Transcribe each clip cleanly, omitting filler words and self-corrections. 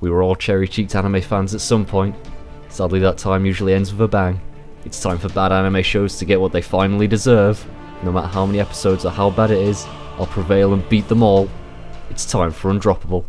We were all cherry-cheeked anime fans at some point. Sadly, that time usually ends with a bang. It's time for bad anime shows to get what they finally deserve. No matter how many episodes or how bad it is, I'll prevail and beat them all. It's time for Undroppable.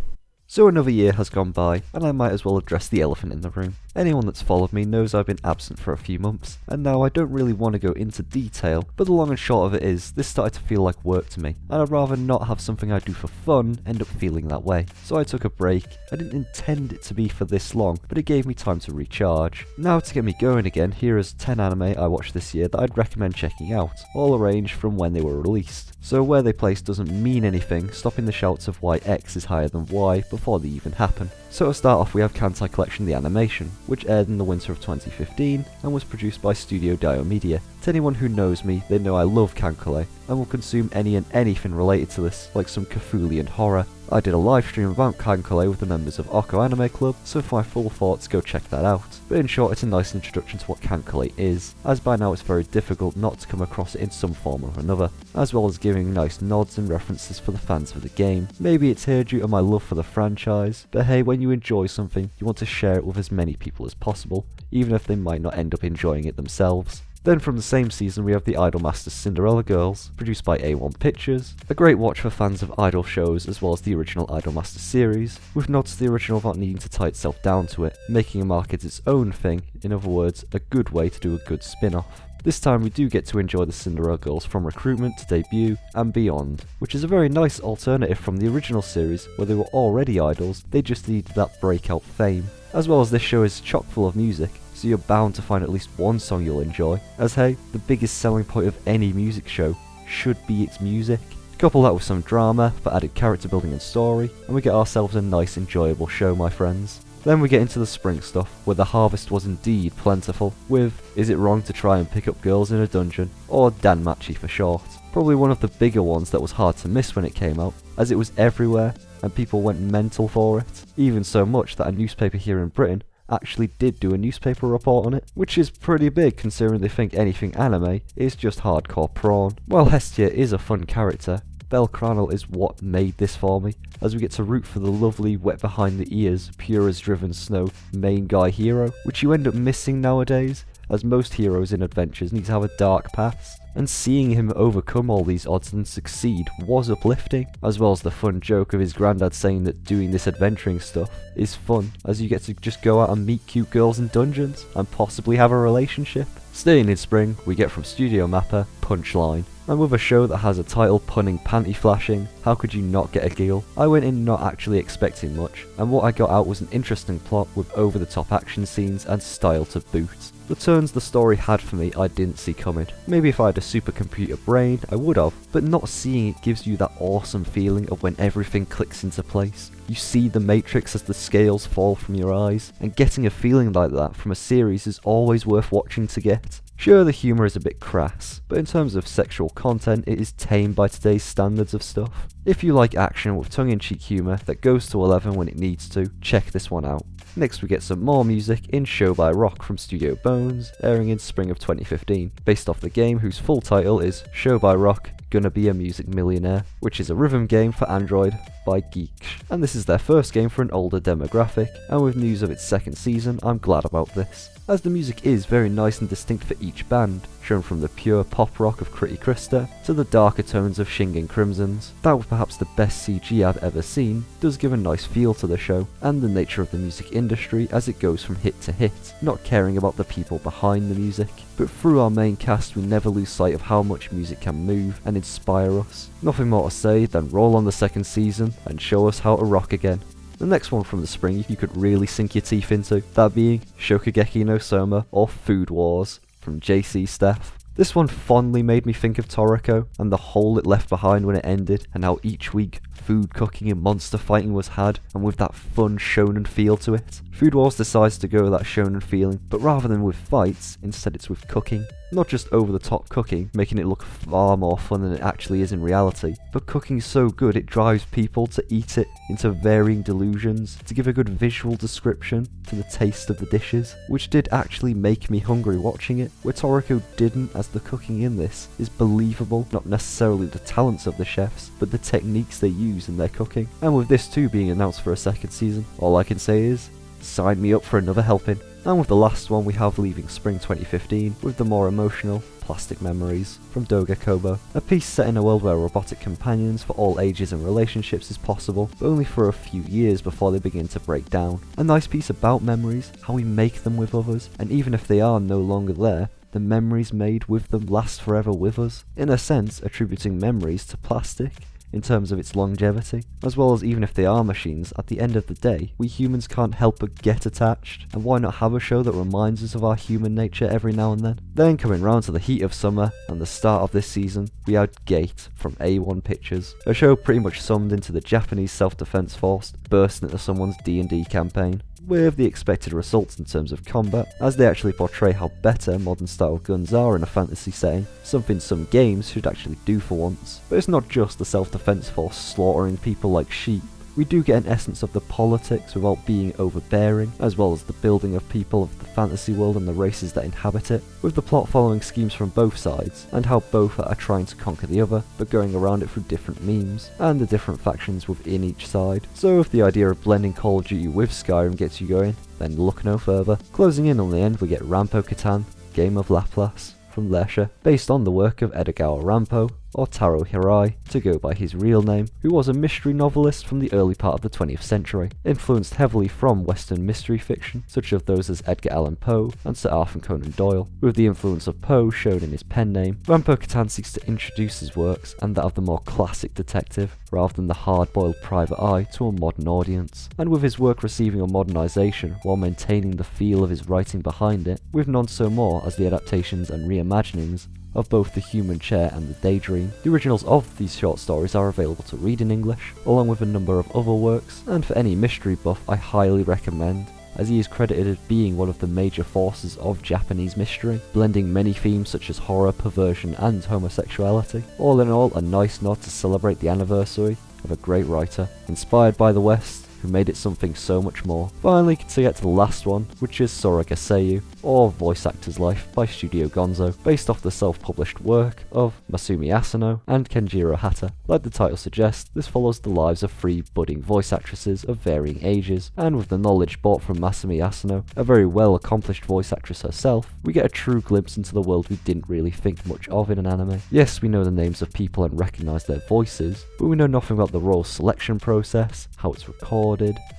So another year has gone by, and I might as well address the elephant in the room. Anyone that's followed me knows I've been absent for a few months, and now I don't really want to go into detail, but the long and short of it is, this started to feel like work to me, and I'd rather not have something I do for fun end up feeling that way. So I took a break. I didn't intend it to be for this long, but it gave me time to recharge. Now to get me going again, here is 10 anime I watched this year that I'd recommend checking out, all arranged from when they were released. So where they place doesn't mean anything, stopping the shouts of why X is higher than Y before they even happen. So to start off we have Kantai Collection The Animation, which aired in the winter of 2015 and was produced by Studio Dio Media. To anyone who knows me, they know I love Kankule and will consume any and anything related to this, like some Cthulhian horror. I did a live stream about Kankule with the members of Oko Anime Club, so for my full thoughts go check that out. But in short, it's a nice introduction to what Kankule is, as by now it's very difficult not to come across it in some form or another, as well as giving nice nods and references for the fans of the game. Maybe it's here due to my love for the franchise, but hey, when you enjoy something, you want to share it with as many people as possible, even if they might not end up enjoying it themselves. Then from the same season we have the Idolmaster Cinderella Girls, produced by A1 Pictures, a great watch for fans of idol shows as well as the original Idolmaster series, with nods to the original without needing to tie itself down to it, making a market its own thing, in other words, a good way to do a good spin-off. This time we do get to enjoy the Cinderella Girls from recruitment to debut and beyond, which is a very nice alternative from the original series where they were already idols, they just needed that breakout fame. As well as this show is chock full of music, so you're bound to find at least one song you'll enjoy, as hey, the biggest selling point of any music show should be its music. Couple that with some drama for added character building and story, and we get ourselves a nice enjoyable show, my friends. Then we get into the spring stuff, where the harvest was indeed plentiful, with Is It Wrong to Try and Pick Up Girls in a Dungeon, or Danmachi for short. Probably one of the bigger ones that was hard to miss when it came out, as it was everywhere, and people went mental for it, even so much that a newspaper here in Britain actually did do a newspaper report on it, which is pretty big considering they think anything anime is just hardcore prawn. While Hestia is a fun character, Belcranel is what made this for me, as we get to root for the lovely, wet behind the ears, pure as driven snow main guy hero, which you end up missing nowadays, as most heroes in adventures need to have a dark past. And seeing him overcome all these odds and succeed was uplifting, as well as the fun joke of his granddad saying that doing this adventuring stuff is fun, as you get to just go out and meet cute girls in dungeons, and possibly have a relationship. Staying in spring, we get from Studio Mappa, Punchline. And with a show that has a title punning panty flashing, how could you not get a giggle? I went in not actually expecting much, and what I got out was an interesting plot with over-the-top action scenes and style to boot. The turns the story had for me I didn't see coming. Maybe if I had a supercomputer brain, I would have, but not seeing it gives you that awesome feeling of when everything clicks into place. You see the matrix as the scales fall from your eyes, and getting a feeling like that from a series is always worth watching to get. Sure, the humour is a bit crass, but in terms of sexual content it is tame by today's standards of stuff. If you like action with tongue-in-cheek humour that goes to 11 when it needs to, check this one out. Next we get some more music in Show by Rock from Studio Bones, airing in spring of 2015, based off the game whose full title is Show by Rock Gonna Be a Music Millionaire, which is a rhythm game for Android by Geeksh. And this is their first game for an older demographic, and with news of its second season, I'm glad about this, as the music is very nice and distinct for each band, shown from the pure pop rock of Critty Krista to the darker tones of Shingen Crimsons. That with perhaps the best CG I've ever seen, does give a nice feel to the show, and the nature of the music industry as it goes from hit to hit, not caring about the people behind the music. But through our main cast we never lose sight of how much music can move and inspire us. Nothing more to say than roll on the second season and show us how to rock again. The next one from the spring you could really sink your teeth into, that being Shoukugeki no Soma, or Food Wars, from JC Steph. This one fondly made me think of Toriko, and the hole it left behind when it ended, and how each week food cooking and monster fighting was had, and with that fun shonen feel to it. Food Wars decides to go with that shonen feeling, but rather than with fights, instead it's with cooking. Not just over the top cooking, making it look far more fun than it actually is in reality, but cooking so good it drives people to eat it into varying delusions, to give a good visual description to the taste of the dishes, which did actually make me hungry watching it, where Toriko didn't, as the cooking in this is believable, not necessarily the talents of the chefs, but the techniques they use use in their cooking. And with this too being announced for a second season, all I can say is, sign me up for another helping. And with the last one we have leaving spring 2015 with the more emotional Plastic Memories from Doga Kobo, a piece set in a world where robotic companions for all ages and relationships is possible, but only for a few years before they begin to break down. A nice piece about memories, how we make them with others, and even if they are no longer there, the memories made with them last forever with us, in a sense attributing memories to plastic in terms of its longevity, as well as even if they are machines, at the end of the day, we humans can't help but get attached, and why not have a show that reminds us of our human nature every now and then? Then coming round to the heat of summer and the start of this season, we had Gate from A1 Pictures, a show pretty much summed into the Japanese self-defense force bursting into someone's D&D campaign, with the expected results in terms of combat, as they actually portray how better modern style guns are in a fantasy setting, something some games should actually do for once. But it's not just the self-defense force slaughtering people like sheep. We do get an essence of the politics without being overbearing, as well as the building of people of the fantasy world and the races that inhabit it, with the plot following schemes from both sides, and how both are trying to conquer the other, but going around it through different memes, and the different factions within each side. So if the idea of blending Call of Duty with Skyrim gets you going, then look no further. Closing in on the end we get Ranpo Kitan, Game of Laplace, from Leisure, based on the work of Edogawa Ranpo, or Taro Hirai, to go by his real name, who was a mystery novelist from the early part of the 20th century, influenced heavily from Western mystery fiction, such as those as Edgar Allan Poe and Sir Arthur Conan Doyle. With the influence of Poe shown in his pen name, Ranpo Kitan seeks to introduce his works and that of the more classic detective, rather than the hard-boiled private eye, to a modern audience, and with his work receiving a modernisation while maintaining the feel of his writing behind it, with none so more as the adaptations and reimaginings of both The Human Chair and The Daydream. The originals of these short stories are available to read in English, along with a number of other works, and for any mystery buff I highly recommend, as he is credited as being one of the major forces of Japanese mystery, blending many themes such as horror, perversion and homosexuality. All in all, a nice nod to celebrate the anniversary of a great writer, inspired by the West, who made it something so much more. Finally, to get to the last one, which is Soraga Seiyuu, or Voice Actor's Life by Studio Gonzo, based off the self-published work of Masumi Asano and Kenjiro Hata. Like the title suggests, this follows the lives of 3 budding voice actresses of varying ages, and with the knowledge brought from Masumi Asano, a very well accomplished voice actress herself, we get a true glimpse into the world we didn't really think much of in an anime. Yes, we know the names of people and recognise their voices, but we know nothing about the role selection process, how it's recorded,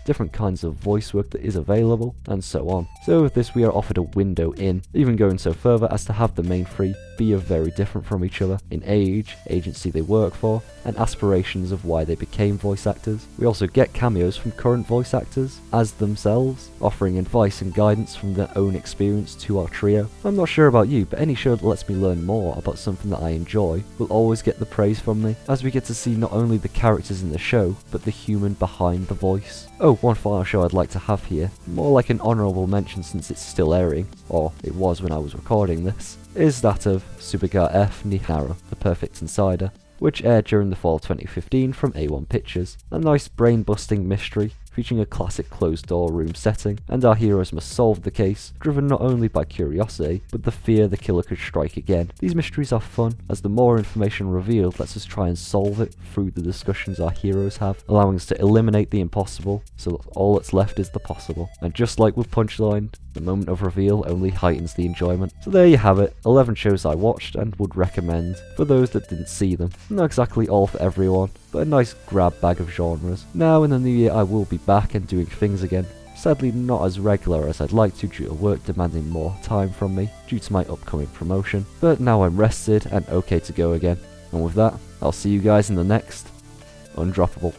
different kinds of voice work that is available, and so on. So with this we are offered a window in, even going so further as to have the main 3 be very different from each other in age, agency they work for, and aspirations of why they became voice actors. We also get cameos from current voice actors as themselves, offering advice and guidance from their own experience to our trio. I'm not sure about you, but any show that lets me learn more about something that I enjoy will always get the praise from me, as we get to see not only the characters in the show, but the human behind the voice. Oh, one final show I'd like to have here, more like an honourable mention since it's still airing, or it was when I was recording this, is that of Subete F ni Naru, The Perfect Insider, which aired during the fall of 2015 from A1 Pictures. A nice brain-busting mystery featuring a classic closed-door room setting, and our heroes must solve the case, driven not only by curiosity, but the fear the killer could strike again. These mysteries are fun, as the more information revealed lets us try and solve it through the discussions our heroes have, allowing us to eliminate the impossible, so that all that's left is the possible. And just like with Punchline, the moment of reveal only heightens the enjoyment. So there you have it, 11 shows I watched and would recommend for those that didn't see them. Not exactly all for everyone, but a nice grab bag of genres. Now in the new year I will be back and doing things again. Sadly not as regular as I'd like to due to work demanding more time from me due to my upcoming promotion, but now I'm rested and okay to go again. And with that, I'll see you guys in the next Undroppable.